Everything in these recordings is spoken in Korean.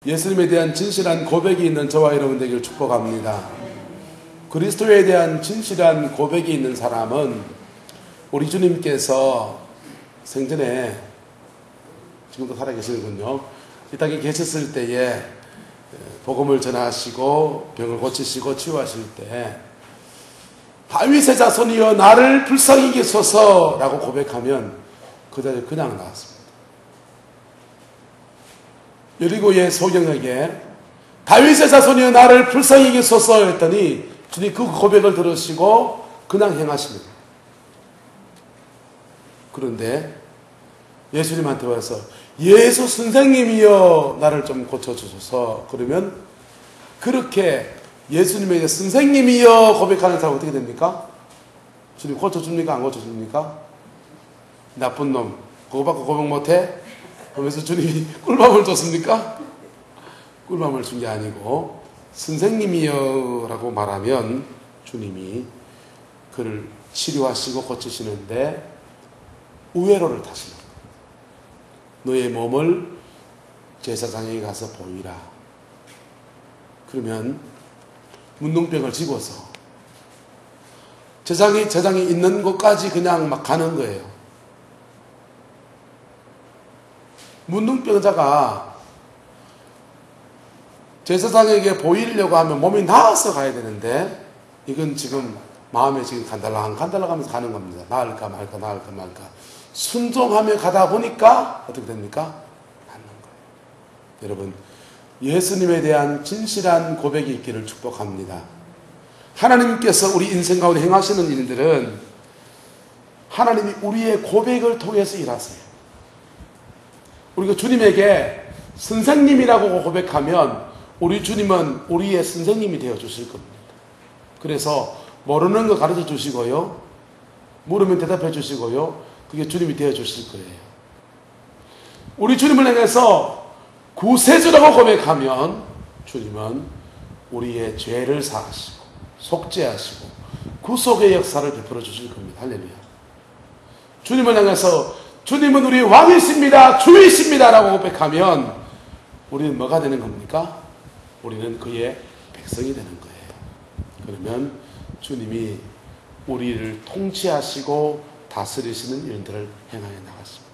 예수님에 대한 진실한 고백이 있는 저와 여러분 되기를 축복합니다. 그리스도에 대한 진실한 고백이 있는 사람은 우리 주님께서 생전에, 지금도 살아계시는군요, 이 땅에 계셨을 때에 복음을 전하시고 병을 고치시고 치유하실 때 다윗의 자손이여 나를 불쌍히 여기소서 라고 고백하면 그 자리에 그냥 나왔습니다. 여리고의 소경에게 다윗의 자손이여 나를 불쌍히 여기소서 했더니 주님 그 고백을 들으시고 그냥 행하십니다. 그런데 예수님한테 와서 예수 선생님이여 나를 좀 고쳐주소서 그러면, 그렇게 예수님에게 선생님이여 고백하는 사람 어떻게 됩니까? 주님 고쳐줍니까? 안 고쳐줍니까? 나쁜 놈 그거 받고 고백 못해? 그러면서 주님이 꿀밤을 줬습니까? 꿀밤을 준 게 아니고 선생님이여 라고 말하면 주님이 그를 치료하시고 고치시는데 우회로를 타십니다. 너의 몸을 제사장에게 가서 보이라. 그러면 문둥병을 집어서 제사장이 있는 곳까지 그냥 막 가는 거예요. 문둥병자가 제사장에게 보이려고 하면 몸이 나아서 가야 되는데, 이건 지금 마음에 지금 간달랑하면서 가는 겁니다. 나을까 말까 나을까 말까 순종하며 가다 보니까 어떻게 됩니까? 낫는 거예요. 여러분, 예수님에 대한 진실한 고백이 있기를 축복합니다. 하나님께서 우리 인생 가운데 행하시는 일들은 하나님이 우리의 고백을 통해서 일하세요. 우리가 주님에게 선생님이라고 고백하면 우리 주님은 우리의 선생님이 되어 주실 겁니다. 그래서 모르는 거 가르쳐 주시고요, 물으면 대답해 주시고요, 그게 주님이 되어 주실 거예요. 우리 주님을 향해서 구세주라고 고백하면 주님은 우리의 죄를 사하시고 속죄하시고 구속의 역사를 베풀어 주실 겁니다. 할렐루야. 주님을 향해서 주님은 우리 왕이십니다, 주이십니다 라고 고백하면 우리는 뭐가 되는 겁니까? 우리는 그의 백성이 되는 거예요. 그러면 주님이 우리를 통치하시고 다스리시는 일들을 행하여 나갔습니다.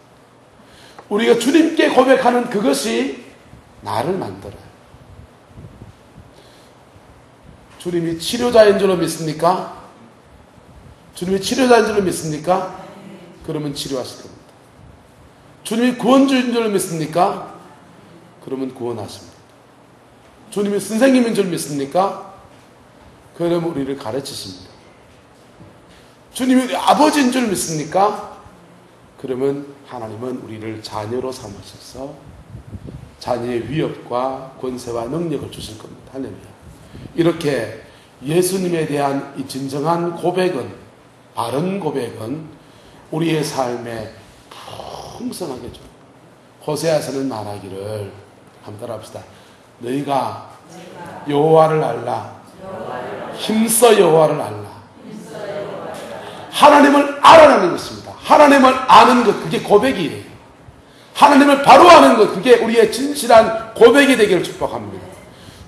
우리가 주님께 고백하는 그것이 나를 만들어요. 주님이 치료자인 줄로 믿습니까? 주님이 치료자인 줄로 믿습니까? 그러면 치료하실 겁니다. 주님이 구원주인 줄 믿습니까? 그러면 구원하십니다. 주님이 선생님인 줄 믿습니까? 그러면 우리를 가르치십니다. 주님이 아버지인 줄 믿습니까? 그러면 하나님은 우리를 자녀로 삼으셔서 자녀의 위협과 권세와 능력을 주실 겁니다. 할렐루야. 이렇게 예수님에 대한 이 진정한 고백은, 바른 고백은 우리의 삶에 풍성하게 줘. 호세아서는 말하기를, 한번 따라합시다. 너희가 여호와를 알라. 힘써 여호와를 알라. 하나님을 알아라는 것입니다. 하나님을 아는 것, 그게 고백이에요. 하나님을 바로 아는 것, 그게 우리의 진실한 고백이 되기를 축복합니다.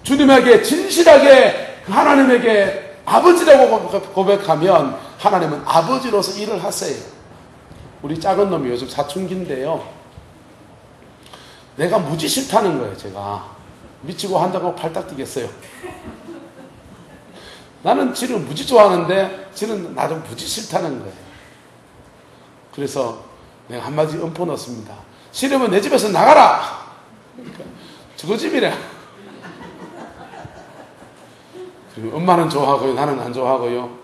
주님에게 진실하게 하나님에게 아버지라고 고백하면 하나님은 아버지로서 일을 하세요. 우리 작은 놈이 요즘 사춘기인데요, 내가 무지 싫다는 거예요. 제가 미치고 한다고 팔딱 뛰겠어요. 나는 지를 무지 좋아하는데 지는 나도 무지 싫다는 거예요. 그래서 내가 한마디 엎어 넣습니다. 싫으면 내 집에서 나가라. 그러니까 저거 집이래. 그리고 엄마는 좋아하고요, 나는 안 좋아하고요.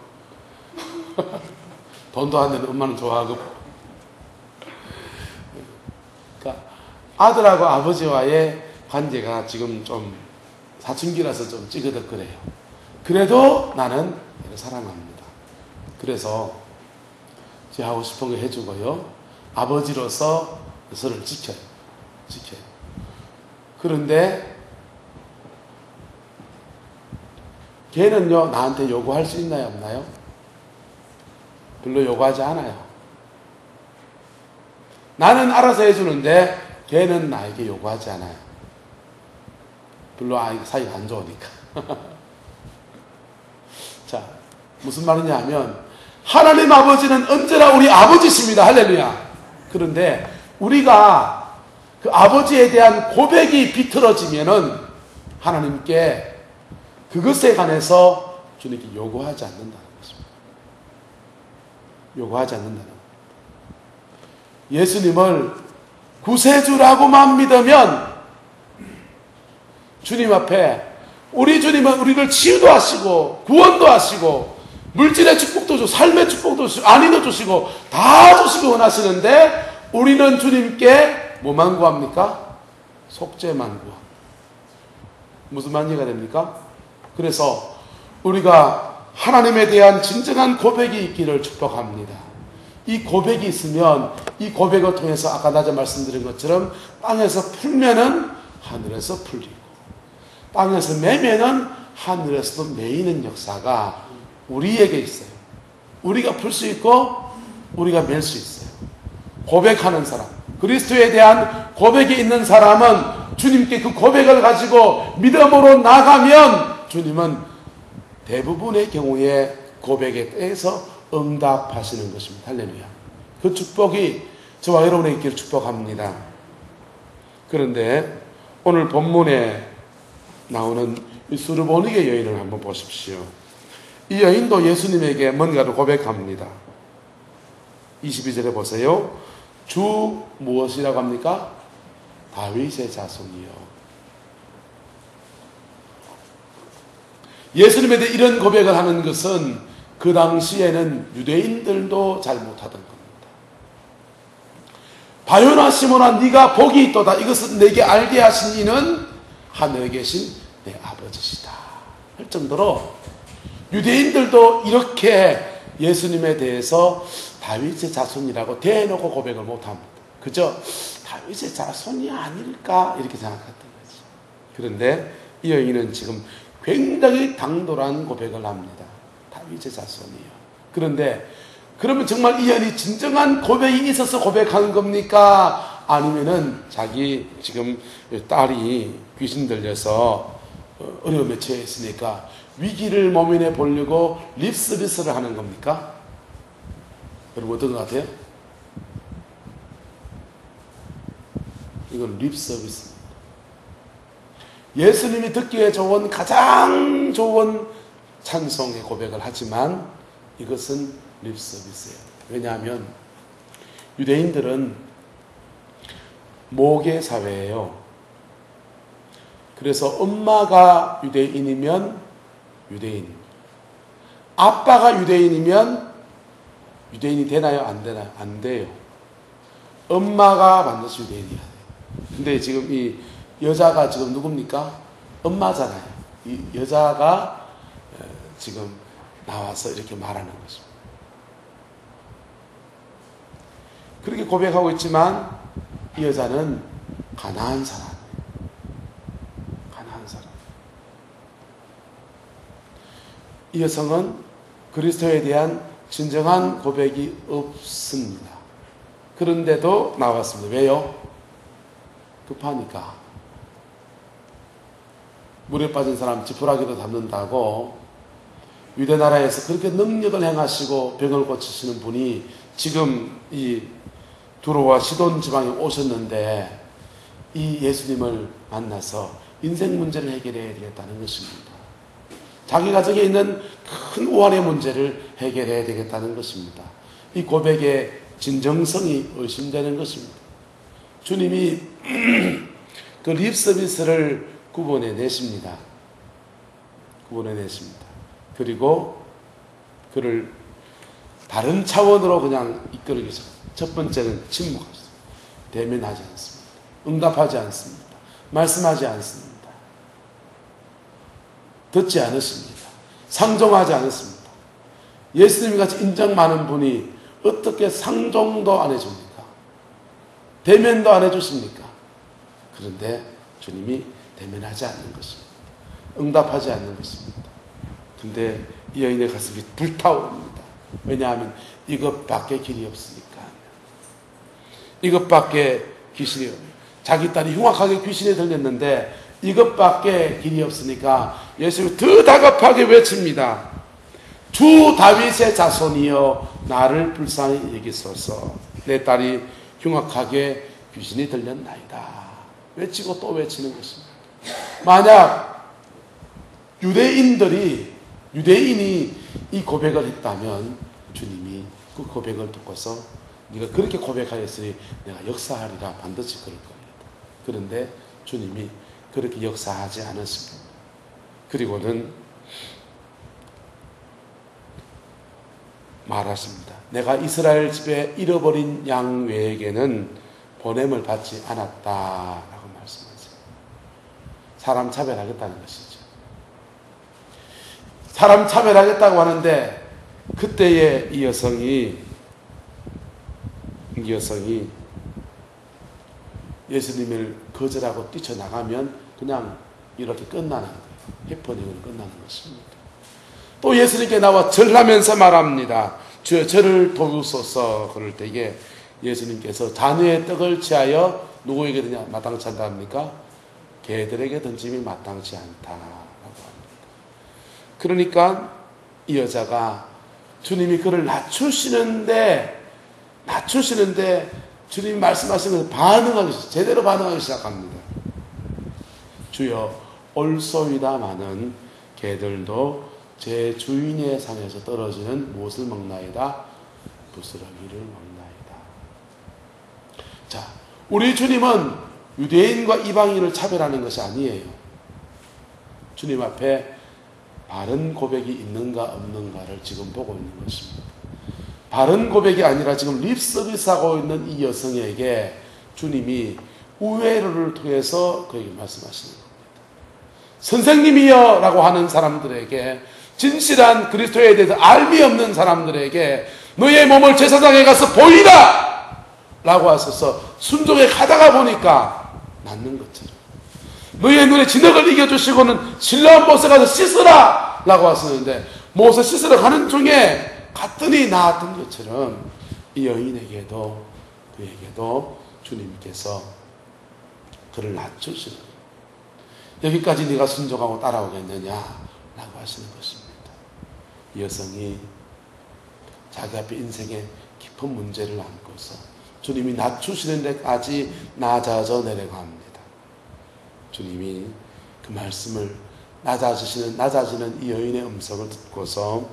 돈도 안 되는 엄마는 좋아하고. 그러니까 아들하고 아버지와의 관계가 지금 좀 사춘기라서 좀 찌그덕거려요. 그래도 나는 얘를 사랑합니다. 그래서 제가 하고 싶은 거 해주고요, 아버지로서 서로를 지켜요. 그런데 걔는요, 나한테 요구할 수 있나요, 없나요? 별로 요구하지 않아요. 나는 알아서 해주는데 걔는 나에게 요구하지 않아요. 별로 사이가 안 좋으니까. 자, 무슨 말이냐 하면 하나님 아버지는 언제나 우리 아버지십니다. 할렐루야. 그런데 우리가 그 아버지에 대한 고백이 비틀어지면은 하나님께 그것에 관해서 주님께 요구하지 않는다는 것입니다. 요구하지 않는다는 겁니다. 예수님을 구세주라고만 믿으면 주님 앞에 우리 주님은 우리를 치유도 하시고 구원도 하시고 물질의 축복도 주시고 삶의 축복도 주시고 안위도 주시고 다 주시기 원하시는데 우리는 주님께 뭐만 구합니까? 속죄만 구합니다. 무슨 말 이해가 됩니까? 그래서 우리가 하나님에 대한 진정한 고백이 있기를 축복합니다. 이 고백이 있으면 이 고백을 통해서 아까 낮에 말씀드린 것처럼 땅에서 풀면은 하늘에서 풀리고 땅에서 매면은 하늘에서도 매이는 역사가 우리에게 있어요. 우리가 풀 수 있고 우리가 맬 수 있어요. 고백하는 사람, 그리스도에 대한 고백이 있는 사람은 주님께 그 고백을 가지고 믿음으로 나가면 주님은 대부분의 경우에 고백에 대해서 응답하시는 것입니다. 할렐루야. 그 축복이 저와 여러분에게 있기를 축복합니다. 그런데 오늘 본문에 나오는 이 수르보니게 여인을 한번 보십시오. 이 여인도 예수님에게 뭔가를 고백합니다. 22절에 보세요. 주 무엇이라고 합니까? 다윗의 자손이요. 예수님에 대해 이런 고백을 하는 것은 그 당시에는 유대인들도 잘 못하던 겁니다. 바요나 시몬아 네가 복이 있도다. 이것은 내게 알게 하신 이는 하늘에 계신 내 아버지시다 할 정도로 유대인들도 이렇게 예수님에 대해서 다윗의 자손이라고 대놓고 고백을 못합니다. 그저 다윗의 자손이 아닐까 이렇게 생각했던 거죠. 그런데 이 여인은 지금 굉장히 당돌한 고백을 합니다. 다윗의 자손이요. 그런데 그러면 정말 이 여인이 진정한 고백이 있어서 고백한 겁니까? 아니면은 자기 지금 딸이 귀신 들려서 어려움에 처해 있으니까 위기를 모면해 보려고 립서비스를 하는 겁니까? 여러분 어떤 것 같아요? 이건 립서비스입니다. 예수님이 듣기에 좋은 가장 좋은 찬송의 고백을 하지만 이것은 립서비스예요. 왜냐하면 유대인들은 모계 사회예요. 그래서 엄마가 유대인이면 유대인, 아빠가 유대인이면 유대인이 되나요? 안 되나요? 안 돼요. 엄마가 반드시 유대인이야 돼요. 근데 지금 이 여자가 지금 누굽니까? 엄마잖아요. 이 여자가 지금 나와서 이렇게 말하는 것입니다. 그렇게 고백하고 있지만 이 여자는 가난한 사람. 이 여성은 그리스도에 대한 진정한 고백이 없습니다. 그런데도 나왔습니다. 왜요? 급하니까. 물에 빠진 사람 지푸라기도 잡는다고 유대 나라에서 그렇게 능력을 행하시고 병을 고치시는 분이 지금 이 두로와 시돈 지방에 오셨는데 이 예수님을 만나서 인생 문제를 해결해야 되겠다는 것입니다. 자기 가정에 있는 큰 오한의 문제를 해결해야 되겠다는 것입니다. 이 고백의 진정성이 의심되는 것입니다. 주님이 그 립서비스를 구분해내십니다. 그리고 그를 다른 차원으로 그냥 이끌기 시작합니다. 첫 번째는 침묵하십니다. 대면하지 않습니다. 응답하지 않습니다. 말씀하지 않습니다. 듣지 않으십니다. 상종하지 않습니다. 예수님 같이 인정 많은 분이 어떻게 상종도 안 해줍니까? 대면도 안 해주십니까? 그런데 주님이 대면하지 않는 것입니다. 응답하지 않는 것입니다. 근데 이 여인의 가슴이 불타오릅니다. 왜냐하면 이것밖에 길이 없으니까. 이것밖에 귀신이 없어요. 자기 딸이 흉악하게 귀신에 들렸는데 이것밖에 길이 없으니까 예수님이 더 다급하게 외칩니다. 주 다윗의 자손이여 나를 불쌍히 여기소서. 내 딸이 흉악하게 귀신이 들렸나이다. 외치고 또 외치는 것입니다. 만약 유대인이 이 고백을 했다면 주님이 그 고백을 듣고서 네가 그렇게 고백하였으니 내가 역사하리라 반드시 그럴 겁니다. 그런데 주님이 그렇게 역사하지 않았습니다. 그리고는 말하십니다. 내가 이스라엘 집에 잃어버린 양 외에게는 보냄을 받지 않았다라고 말씀하세요. 사람 차별하겠다는 것이죠. 사람 차별하겠다고 하는데 그때의 이 여성이 예수님을 거절하고 뛰쳐나가면 그냥 이렇게 끝나는 거예요. 해퍼닝으로 끝나는 것입니다. 또 예수님께 나와 절하면서 말합니다. 주여 저를 도우소서. 그럴 때에 예수님께서 자녀의 떡을 취하여 누구에게 마땅치 않다 합니까? 개들에게 던짐이 마땅치 않다라고 합니다. 그러니까 이 여자가 주님이 그를 낮추시는데 주님이 말씀하시는 것을 제대로 반응하기 시작합니다. 주여 올소이다마는 개들도 제 주인의 상에서 떨어지는 무엇을 먹나이다? 부스러기를 먹나이다. 자, 우리 주님은 유대인과 이방인을 차별하는 것이 아니에요. 주님 앞에 바른 고백이 있는가 없는가를 지금 보고 있는 것입니다. 바른 고백이 아니라 지금 립서비스하고 있는 이 여성에게 주님이 우회로를 통해서 그에게 말씀하시는 겁니다. 선생님이여 라고 하는 사람들에게, 진실한 그리스도에 대해서 알미 없는 사람들에게 너의 몸을 제사장에 가서 보이라 라고 하셔서 순종에 가다가 보니까 낫는 것처럼, 너의 눈에 진흙을 이겨주시고는 실로암 못에 가서 씻으라 라고 하셨는데 못에 씻으러 가는 중에 갔더니 나았던 것처럼 이 여인에게도 그에게도 주님께서 그를 낮추시는, 여기까지 네가 순종하고 따라오겠느냐 라고 하시는 것입니다. 이 여성이 자기 앞에 인생의 깊은 문제를 안고서 주님이 낮추시는 데까지 낮아져 내려갑니다. 주님이 그 말씀을 낮아지는 이 여인의 음성을 듣고서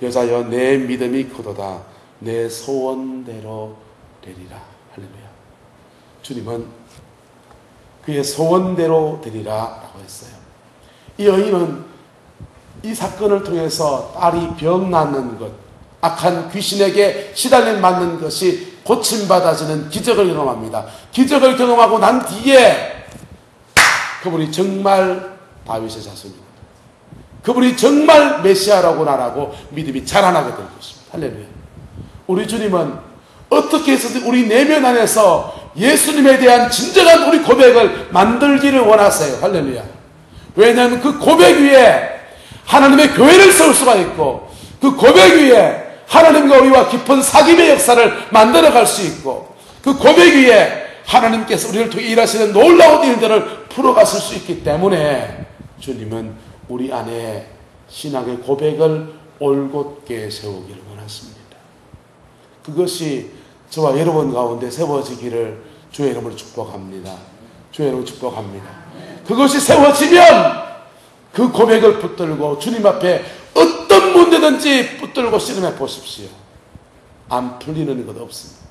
여자여 내 믿음이 크도다 내 소원대로 되리라. 할렐루야. 주님은 그의 소원대로 되리라 라고 했어요. 이 여인은 이 사건을 통해서 딸이 병 낫는 것, 악한 귀신에게 시달림 맞는 것이 고침받아지는 기적을 경험합니다. 기적을 경험하고 난 뒤에 그분이 정말 다윗의 자손입니다. 그분이 정말 메시아라고 나라고 믿음이 자라나게 될 것입니다. 할렐루야. 우리 주님은 어떻게 해서든 우리 내면 안에서 예수님에 대한 진정한 우리 고백을 만들기를 원하세요. 할렐루야. 왜냐하면 그 고백 위에 하나님의 교회를 세울 수가 있고, 그 고백 위에 하나님과 우리와 깊은 사귐의 역사를 만들어갈 수 있고, 그 고백 위에 하나님께서 우리를 통해 일하시는 놀라운 일들을 풀어갔을 수 있기 때문에 주님은 우리 안에 신앙의 고백을 올곧게 세우기를 원하십니다. 그것이 저와 여러분 가운데 세워지기를 주의 이름으로 축복합니다. 주의 이름으로 축복합니다. 그것이 세워지면 그 고백을 붙들고 주님 앞에 어떤 문제든지 붙들고 씨름해 보십시오. 안 풀리는 것 없습니다.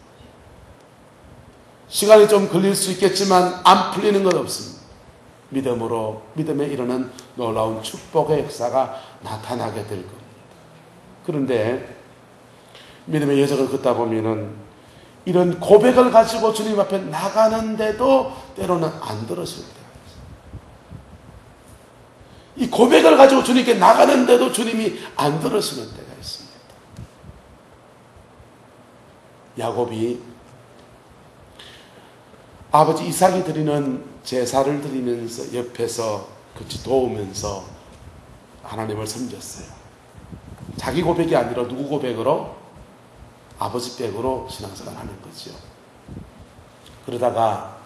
시간이 좀 걸릴 수 있겠지만 안 풀리는 것 없습니다. 믿음에 이르는 놀라운 축복의 역사가 나타나게 될 겁니다. 그런데 믿음의 여정을 걷다 보면은 이런 고백을 가지고 주님 앞에 나가는데도 때로는 안 들으실 때가 있어요. 이 고백을 가지고 주님께 나가는데도 주님이 안 들으시는 때가 있습니다. 야곱이 아버지 이삭이 드리는 제사를 드리면서 옆에서 같이 도우면서 하나님을 섬겼어요. 자기 고백이 아니라 누구 고백으로? 아버지 백으로 신앙생활 하는 거죠. 그러다가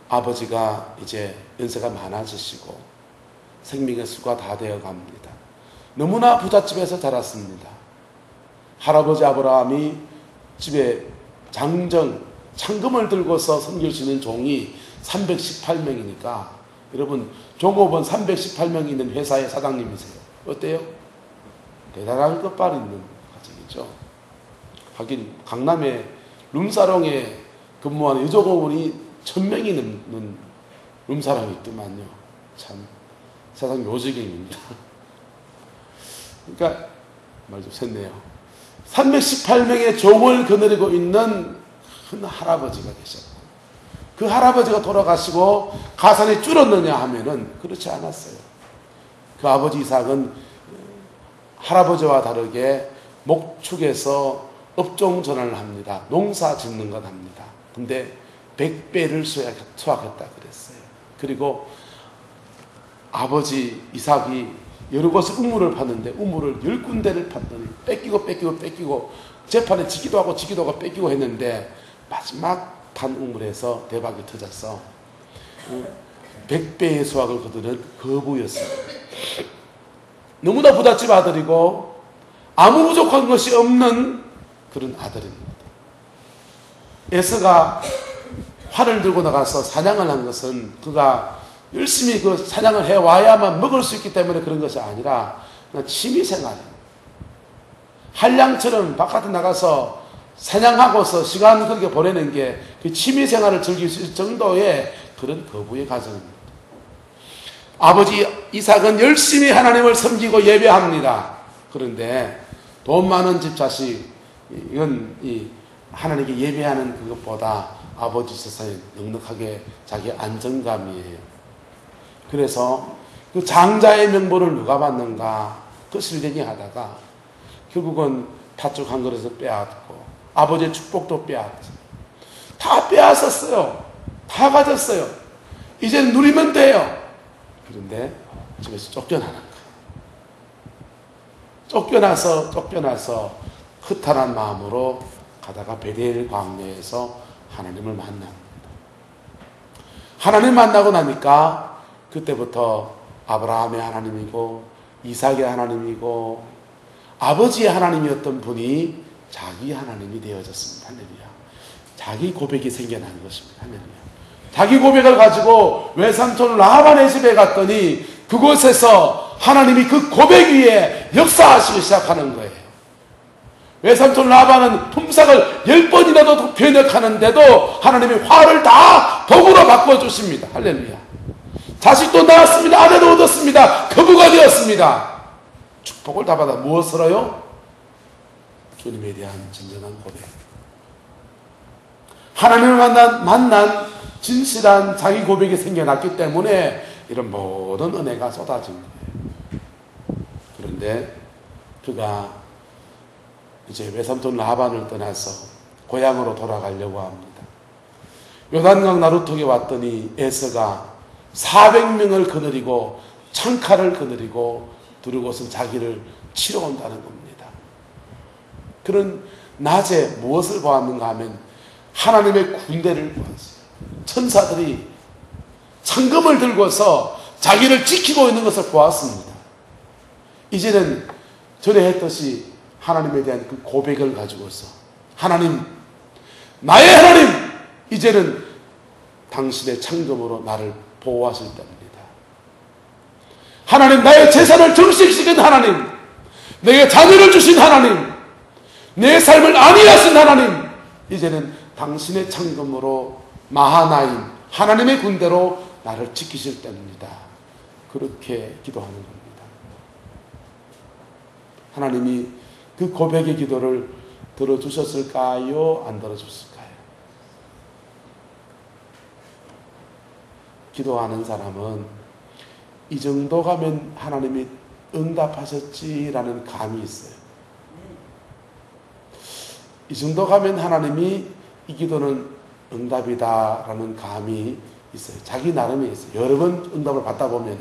아버지가 이제 연세가 많아지시고 생명의 수가 다 되어 갑니다. 너무나 부잣집에서 자랐습니다. 할아버지 아브라함이 집에 창금을 들고서 섬겨주는 종이 318명이니까 여러분 종업원 318명 있는 회사의 사장님이세요. 어때요? 대단한 끝발 있는 가정이죠. 하긴 강남의 룸사롱에 근무하는 여종업원이 1000명이 넘는 룸사롱이 있더만요. 참 세상 요지경입니다. 그러니까 말 좀 샜네요. 318명의 종을 거느리고 있는 큰 할아버지가 계셨고 그 할아버지가 돌아가시고 가산이 줄었느냐 하면은 그렇지 않았어요. 그 아버지 이삭은 할아버지와 다르게 목축에서 업종 전환을 합니다. 농사 짓는 것 합니다. 근데 100배를 수확했다 그랬어요. 그리고 아버지 이삭이 여러 곳에 우물을 팠는데 우물을 10군데를 팠더니 뺏기고 재판에 지기도 하고 뺏기고 했는데 마지막 판 우물에서 대박이 터져서 100배의 수확을 거두는 거부였습니다. 너무나 부잣집 아들이고 아무 부족한 것이 없는 그런 아들입니다. 에서가 활을 들고 나가서 사냥을 한 것은 그가 열심히 그 사냥을 해와야만 먹을 수 있기 때문에 그런 것이 아니라 그냥 취미생활입니다. 한량처럼 바깥에 나가서 사냥하고서 시간 그렇게 보내는 게 그 취미생활을 즐길 수 있을 정도의 그런 거부의 가정입니다. 아버지 이삭은 열심히 하나님을 섬기고 예배합니다. 그런데 돈 많은 집 자식 이건 하나님께 예배하는 그것보다 아버지 세상에 넉넉하게 자기 안정감이에요. 그래서 그 장자의 명분을 누가 받는가 그 실쟁이 하다가 결국은 팥죽 한 그릇을 빼앗고 아버지의 축복도 빼앗고 다 빼앗았어요. 다 가졌어요. 이제 누리면 돼요. 그런데 집에서 쫓겨나는 거예요. 쫓겨나서 허탈한 마음으로 가다가 베델 광야에서 하나님을 만납니다. 하나님 만나고 나니까 그때부터 아브라함의 하나님이고 이삭의 하나님이고 아버지의 하나님이었던 분이 자기 하나님이 되어졌습니다. 할렐루야. 자기 고백이 생겨난 것입니다. 할렐루야. 자기 고백을 가지고 외삼촌 라반의 집에 갔더니 그곳에서 하나님이 그 고백 위에 역사하시기 시작하는 거예요. 외삼촌 라반은 품삯을 10번이라도 변역하는데도 하나님이 화를 다 복으로 바꿔주십니다. 할렐루야. 자식도 낳았습니다. 아내도 얻었습니다. 거부가 되었습니다. 축복을 다 받아 무엇으로요? 주님에 대한 진정한 고백. 하나님을 만난 진실한 자기 고백이 생겨났기 때문에 이런 모든 은혜가 쏟아진 거예요. 그런데 그가 이제 외삼촌 라반을 떠나서 고향으로 돌아가려고 합니다. 요단강 나루턱에 왔더니 에서가 400명을 거느리고 창칼을 거느리고 두르고서 자기를 치러 온다는 겁니다. 그런 낮에 무엇을 보았는가 하면 하나님의 군대를 보았어요. 천사들이 창검을 들고서 자기를 지키고 있는 것을 보았습니다. 이제는 전에 했듯이 하나님에 대한 그 고백을 가지고서 하나님, 나의 하나님, 이제는 당신의 창검으로 나를 보호하실 때입니다. 하나님, 나의 재산을 정식시킨 하나님, 내게 자녀를 주신 하나님, 내 삶을 안위하신 하나님, 이제는 당신의 창검으로 마하나임, 하나님의 군대로 나를 지키실 때입니다. 그렇게 기도하는 겁니다. 하나님이 그 고백의 기도를 들어주셨을까요? 안 들어주셨을까요? 기도하는 사람은 이 정도 가면 하나님이 응답하셨지라는 감이 있어요. 이 정도 가면 하나님이 이 기도는 응답이다라는 감이 있어요. 자기 나름에 있어요. 여러 번 응답을 받다 보면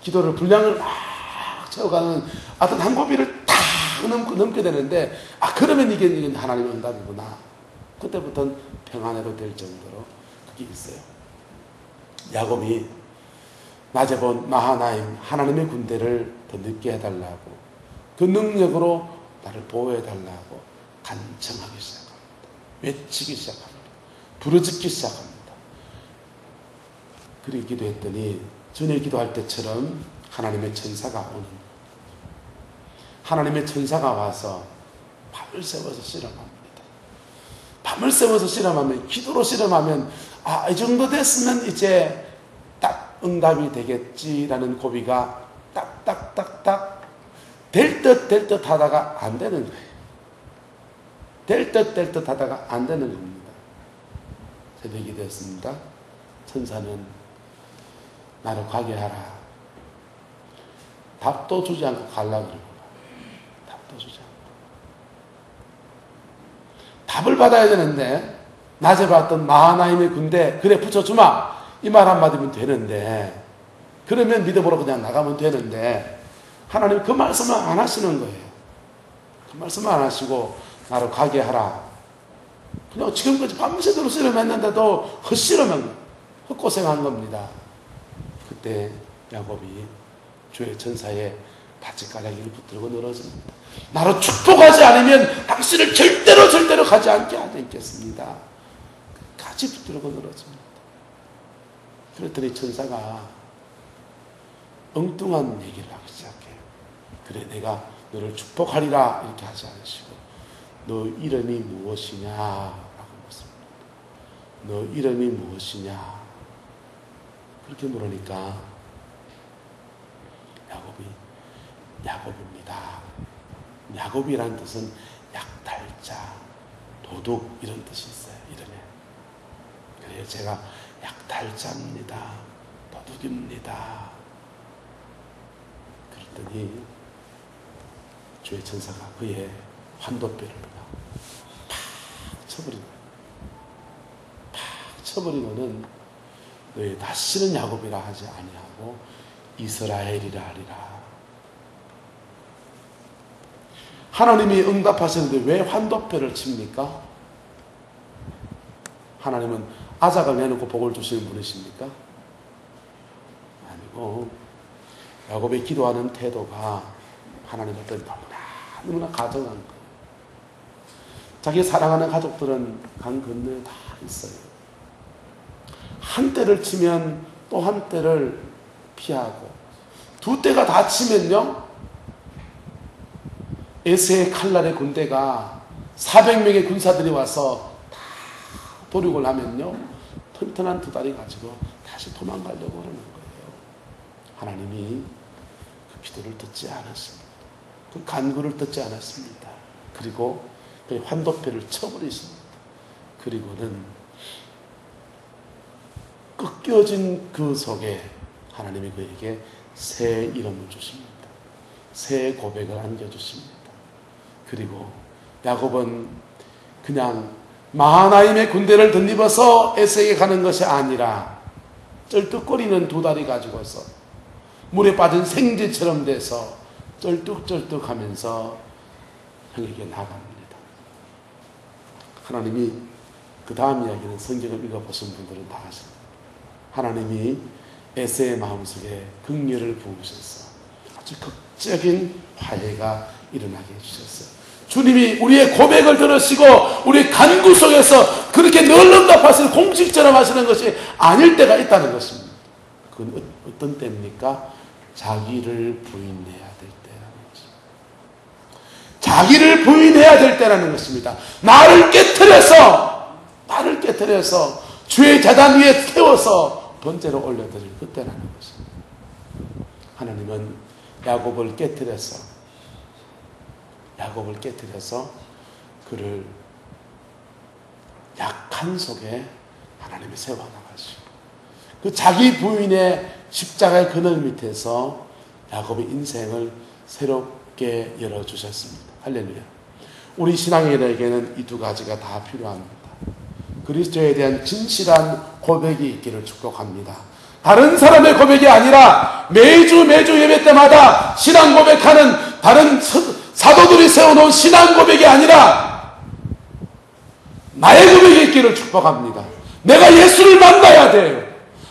기도를 분량을 막 채워가는 어떤 한 고비를 딱 넘게 되는데 그러면 이게 하나님의 응답이구나. 그때부터는 평안해도 될 정도로 그 게 있어요. 야곱이 낮에 본 마하나임 하나님의 군대를 더 늦게 해달라고, 그 능력으로 나를 보호해달라고 간청하기 시작합니다. 외치기 시작합니다. 부르짖기 시작합니다. 그렇게 기도했더니 전에 기도할 때처럼 하나님의 천사가 오는, 하나님의 천사가 와서 밤을 새워서 실험합니다. 밤을 새워서 실험하면, 기도로 실험하면, 아, 이 정도 됐으면 이제 딱 응답이 되겠지라는 고비가 딱딱딱딱 될 듯 하다가 안 되는 거예요. 될 듯 하다가 안 되는 겁니다. 새벽이 기도했습니다. 천사는 나를 가게 하라. 답도 주지 않고 가려고 그러고, 답도 주지 않고. 답을 받아야 되는데, 낮에 봤던 마하나임의 군대, 그래 붙여주마, 이 말 한마디면 되는데, 그러면 믿음으로 그냥 나가면 되는데, 하나님 그 말씀을 안 하시는 거예요. 그 말씀을 안 하시고 나를 가게 하라. 그냥 지금까지 밤새도록 실험했는데도 헛실험한, 헛고생한 겁니다. 그때 야곱이 주의 천사의 바지가랑이를 붙들고 늘어집니다. 나로 축복하지 않으면 당신을 절대로 가지 않게 하겠습니다. 끝까지 붙들고 늘어집니다. 그랬더니 천사가 엉뚱한 얘기를 하기 시작해요. 그래, 내가 너를 축복하리라 이렇게 하지 않으시고, 너 이름이 무엇이냐 라고 묻습니다. 너 이름이 무엇이냐 그렇게 물으니까 야곱이 야곱입니다. 야곱이라는 뜻은 약탈자, 도둑 이런 뜻이 있어요. 이름에. 그래요, 제가 약탈자입니다. 도둑입니다. 그랬더니 주의 천사가 그의 환도뼈를 팍 쳐버리고는 너희 다시는 야곱이라 하지 아니하고 이스라엘이라 하리라. 하나님이 응답하시는데 왜 환도뼈를 칩니까? 하나님은 아작을 내놓고 복을 주시는 분이십니까? 아니고, 야곱의 기도하는 태도가 하나님한테 너무나 가정한 거예요. 자기 사랑하는 가족들은 강 건너에 다 있어요. 한 대를 치면 또 한 대를 피하고, 두 대가 다 치면요, 에세의 칼날의 군대가 400명의 군사들이 와서 다 도륙을 하면요, 튼튼한 두 다리 가지고 다시 도망가려고 그러는 거예요. 하나님이 그 기도를 듣지 않았습니다. 그 간구를 듣지 않았습니다. 그리고 그 환도뼈를 쳐버리십니다. 그리고는 꺾여진 그 속에 하나님이 그에게 새 이름을 주십니다. 새 고백을 안겨주십니다. 그리고 야곱은 그냥 마하나임의 군대를 덧입어서 에세에게 가는 것이 아니라 쩔뚝거리는 두 다리 가지고서 물에 빠진 생쥐처럼 돼서 쩔뚝쩔뚝 하면서 형에게 나갑니다. 하나님이 그 다음 이야기는 성경을 읽어보신 분들은 다 아십니다. 하나님이 에세의 마음속에 긍휼을 부으셔서 아주 극적인 화해가 일어나게 해주셨어요. 주님이 우리의 고백을 들으시고 우리의 간구 속에서 그렇게 늘 응답하시는 공식처럼 하시는 것이 아닐 때가 있다는 것입니다. 그건 어떤 때입니까? 자기를 부인해야 될 때라는 것입니다. 자기를 부인해야 될 때라는 것입니다. 나를 깨트려서 주의 제단 위에 태워서 번제로 올려드릴 그때라는 것입니다. 하나님은 야곱을 깨트려서 그를 약한 속에 하나님이 세워나가시고, 그 자기 부인의 십자가의 그늘 밑에서 야곱의 인생을 새롭게 열어주셨습니다. 할렐루야. 우리 신앙인에게는 이 두 가지가 다 필요합니다. 그리스도에 대한 진실한 고백이 있기를 축복합니다. 다른 사람의 고백이 아니라 매주 예배 때마다 신앙 고백하는 다른 사도들이 세워놓은 신앙 고백이 아니라 나의 고백이 있기를 축복합니다. 내가 예수를 만나야 돼요.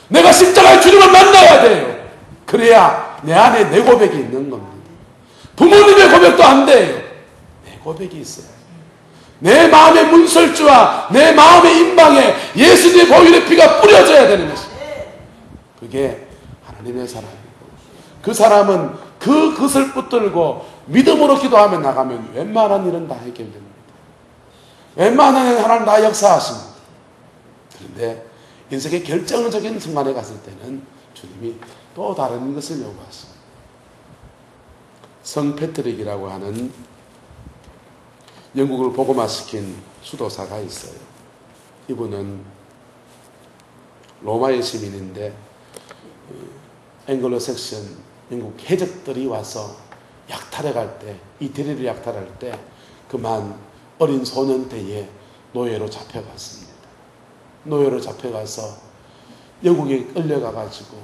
내가 십자가의 주님을 만나야 돼요. 그래야 내 안에 내 고백이 있는 겁니다. 부모님의 고백도 안 돼요. 내 고백이 있어요. 내 마음의 문설주와 내 마음의 임방에 예수님의 보혈의 피가 뿌려져야 되는 것입니다. 그게 하나님의 사랑이고, 그 사람은 그 것을 붙들고 믿음으로 기도하며 나가면 웬만한 일은 다 해결됩니다. 웬만한 일은 하나님 다 역사하십니다. 그런데 인생의 결정적인 순간에 갔을 때는 주님이 또 다른 것을 요구하십니다. 성 패트릭이라고 하는 영국을 복음화시킨 수도사가 있어요. 이분은 로마의 시민인데 앵글로 섹션 영국 해적들이 와서 약탈해 갈 때, 이태리를 약탈할 때 그만 어린 소년 때에 노예로 잡혀갔습니다. 노예로 잡혀가서 영국에 끌려가가지고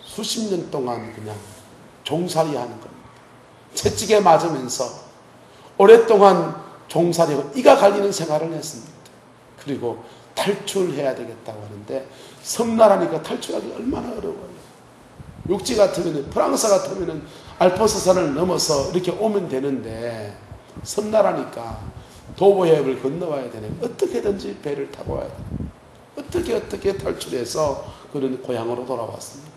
수십 년 동안 그냥 종살이 하는 겁니다. 채찍에 맞으면서 오랫동안 종살이하고 이가 갈리는 생활을 했습니다. 그리고 탈출해야 되겠다고 하는데 섬나라니까 탈출하기 얼마나 어려워요. 육지 같으면, 프랑스 같으면 알프스산을 넘어서 이렇게 오면 되는데 섬나라니까 도보해협을 건너와야 되네. 어떻게든지 배를 타고 와야 돼. 어떻게 탈출해서 그런 고향으로 돌아왔습니다.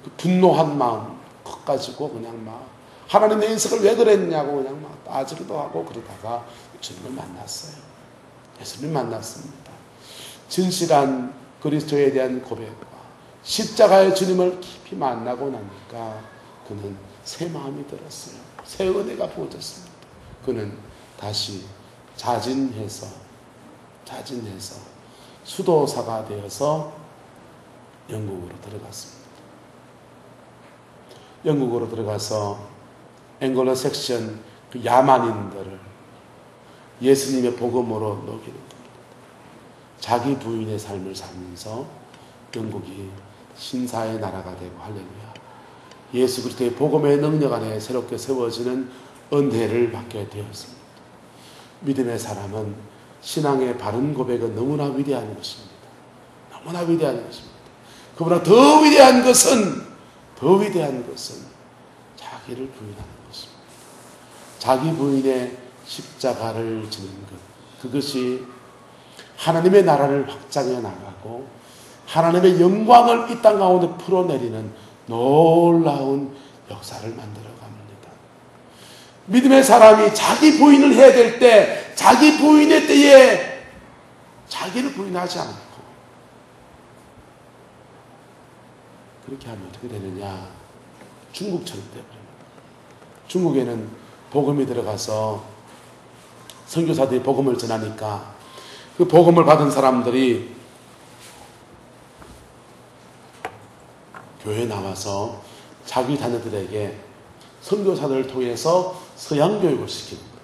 그 분노한 마음 가지고 그냥 막 하나님 내 인생을 왜 그랬냐고 그냥 막 따지기도 하고 그러다가 주님을 만났어요. 예수님을 만났습니다. 진실한 그리스도에 대한 고백과 십자가의 주님을 깊이 만나고 나니까 그는 새 마음이 들었어요. 새 은혜가 부어졌습니다. 그는 다시 자진해서 수도사가 되어서 영국으로 들어갔습니다. 영국으로 들어가서 앵글로 섹션 그 야만인들을 예수님의 복음으로 녹이는 겁니다. 자기 부인의 삶을 살면서 영국이 신사의 나라가 되고 할렐루야. 예수 그리스도의 복음의 능력 안에 새롭게 세워지는 은혜를 받게 되었습니다. 믿음의 사람은 신앙의 바른 고백은 너무나 위대한 것입니다. 너무나 위대한 것입니다. 그보다 더 위대한 것은 자기를 부인하는 것입니다. 자기 부인의 십자가를 지는 것, 그것이 하나님의 나라를 확장해 나가고 하나님의 영광을 이 땅 가운데 풀어내리는 놀라운 역사를 만들어 갑니다. 믿음의 사람이 자기 부인을 해야 될 때 자기 부인의 때에 자기를 부인하지 않고 그렇게 하면 어떻게 되느냐? 중국처럼 되어버립니다. 중국에는 복음이 들어가서 선교사들이 복음을 전하니까 그 복음을 받은 사람들이 교회에 나와서 자기 자녀들에게 선교사들을 통해서 서양 교육을 시키는 거예요.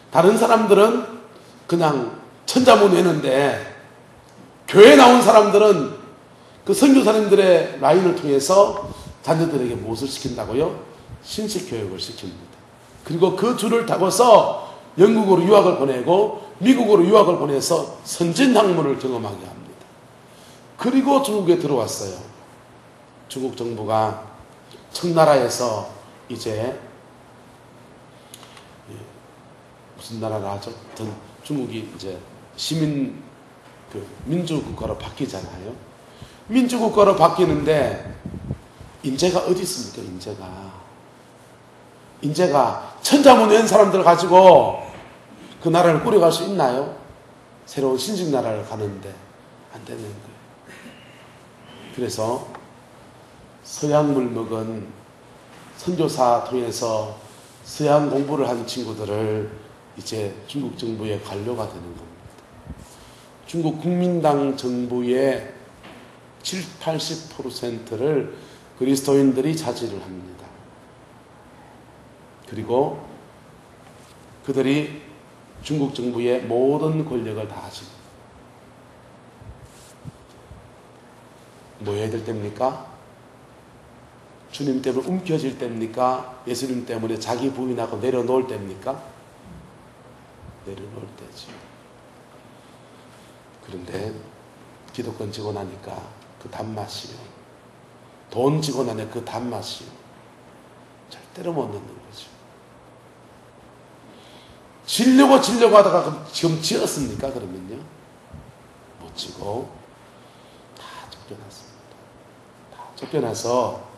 다른 사람들은 그냥 천자문 외는데 교회에 나온 사람들은 그 선교사님들의 라인을 통해서 자녀들에게 무엇을 시킨다고요? 신식 교육을 시킵니다. 그리고 그 줄을 타고서 영국으로 유학을 보내고 미국으로 유학을 보내서 선진 학문을 경험하게 합니다. 그리고 중국에 들어왔어요. 중국 정부가 청나라에서 이제 무슨 나라라 하죠? 중국이 이제 시민 민주국가로 바뀌잖아요. 민주국가로 바뀌는데 인재가 어디 있습니까? 인재가 천자문 외운 사람들 가지고 그 나라를 꾸려갈 수 있나요? 새로운 신식 나라를 가는데 안 되는 거예요. 그래서 서양물 먹은 선교사 통해서 서양 공부를 한 친구들을 이제 중국 정부의 관료가 되는 겁니다. 중국 국민당 정부의 70, 80%를 그리스도인들이 차지를 합니다. 그리고 그들이 중국 정부의 모든 권력을 다 가지고 뭐 해야 될 때입니까? 주님 때문에 움켜질 때입니까? 예수님 때문에 자기 부인하고 내려놓을 때입니까? 내려놓을 때죠. 그런데 기독권 지고 나니까 그 단맛이요, 돈 지고 나니까 그 단맛이요, 절대로 못 넣는 거죠. 지려고 하다가 지금 지었습니까? 그러면요, 못 지고 다 쫓겨났습니다. 다 쫓겨나서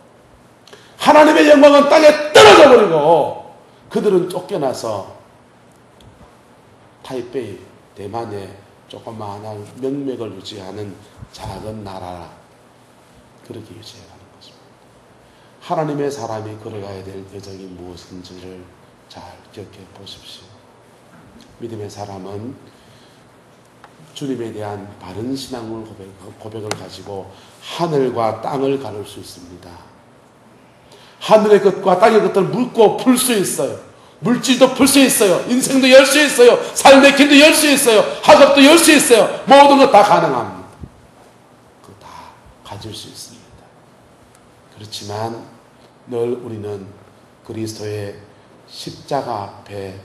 하나님의 영광은 땅에 떨어져 버리고 그들은 쫓겨나서 타이베이, 대만에 조그마한 명맥을 유지하는 작은 나라, 그렇게 유지해가는 것입니다. 하나님의 사람이 걸어가야 될 여정이 무엇인지를 잘 기억해 보십시오. 믿음의 사람은 주님에 대한 바른 신앙을 고백을 가지고 하늘과 땅을 가를 수 있습니다. 하늘의 것과 땅의 것들을 묻고 풀 수 있어요. 물질도 풀 수 있어요. 인생도 열 수 있어요. 삶의 길도 열 수 있어요. 학업도 열 수 있어요. 모든 것 다 가능합니다. 그거 다 가질 수 있습니다. 그렇지만 늘 우리는 그리스도의 십자가 앞에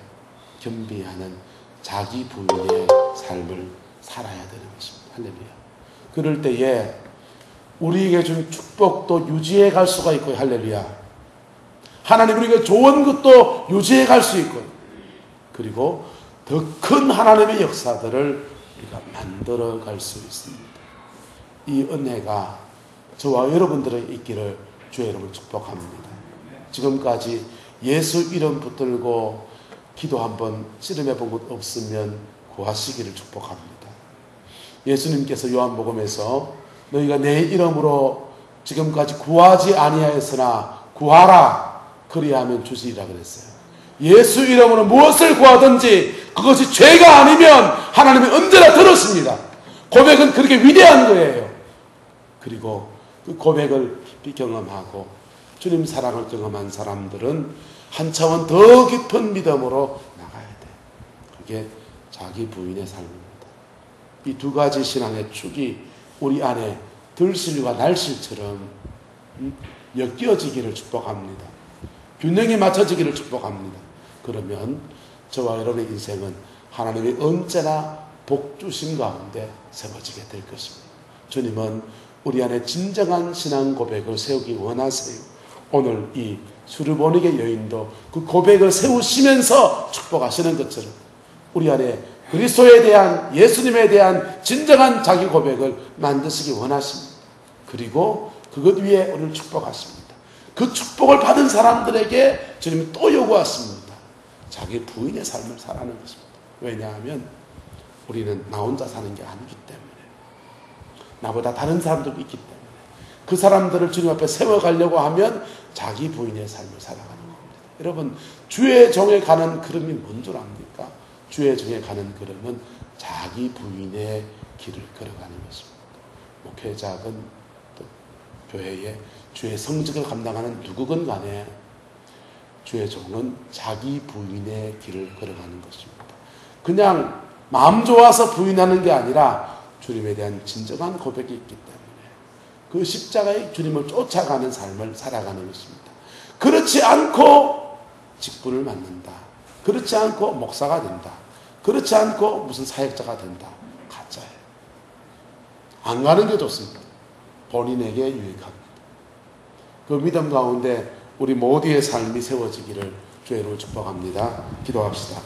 겸비하는 자기 부인의 삶을 살아야 되는 것입니다. 할렐루야. 그럴 때에 우리에게 준 축복도 유지해 갈 수가 있고요. 할렐루야. 하나님 우리에게 좋은 것도 유지해 갈 수 있고요. 그리고 더 큰 하나님의 역사들을 우리가 만들어 갈 수 있습니다. 이 은혜가 저와 여러분들의 있기를 주의 이름으로 축복합니다. 지금까지 예수 이름 붙들고 기도 한번 씨름해 본 것 없으면 구하시기를 축복합니다. 예수님께서 요한복음에서 너희가 내 이름으로 지금까지 구하지 아니하였으나 구하라 그리하면 주시리라 그랬어요. 예수 이름으로 무엇을 구하든지 그것이 죄가 아니면 하나님이 언제나 들었습니다. 고백은 그렇게 위대한 거예요. 그리고 그 고백을 깊이 경험하고 주님 사랑을 경험한 사람들은 한 차원 더 깊은 믿음으로 나가야 돼. 그게 자기 부인의 삶입니다. 이 두 가지 신앙의 축이 우리 안에 들실과 날실처럼 엮여지기를 축복합니다. 균형이 맞춰지기를 축복합니다. 그러면 저와 여러분의 인생은 하나님의 언제나 복주심 가운데 세워지게 될 것입니다. 주님은 우리 안에 진정한 신앙 고백을 세우기 원하세요. 오늘 이 수르보니게 여인도 그 고백을 세우시면서 축복하시는 것처럼 우리 안에 그리스도에 대한, 예수님에 대한 진정한 자기 고백을 만드시기 원하십니다. 그리고 그것 위에 우리를 축복하십니다. 그 축복을 받은 사람들에게 주님이 또 요구하십니다. 자기 부인의 삶을 살아가는 것입니다. 왜냐하면 우리는 나 혼자 사는 게 아니기 때문에, 나보다 다른 사람들도 있기 때문에 그 사람들을 주님 앞에 세워가려고 하면 자기 부인의 삶을 살아가는 겁니다. 여러분, 주의 종에 가는 걸음이 뭔 줄 압니까? 주의 종에 가는 걸음은 자기 부인의 길을 걸어가는 것입니다. 목회자건 또 교회에 주의 성직을 감당하는 누구건 간에 주의 종은 자기 부인의 길을 걸어가는 것입니다. 그냥 마음 좋아서 부인하는 게 아니라 주님에 대한 진정한 고백이 있기 때문에 그 십자가의 주님을 쫓아가는 삶을 살아가는 것입니다. 그렇지 않고 직분을 맡는다. 그렇지 않고 목사가 된다. 그렇지 않고 무슨 사역자가 된다. 가짜예요. 안 가는 게 좋습니다. 본인에게 유익합니다. 그 믿음 가운데 우리 모두의 삶이 세워지기를 주의 이름으로 축복합니다. 기도합시다.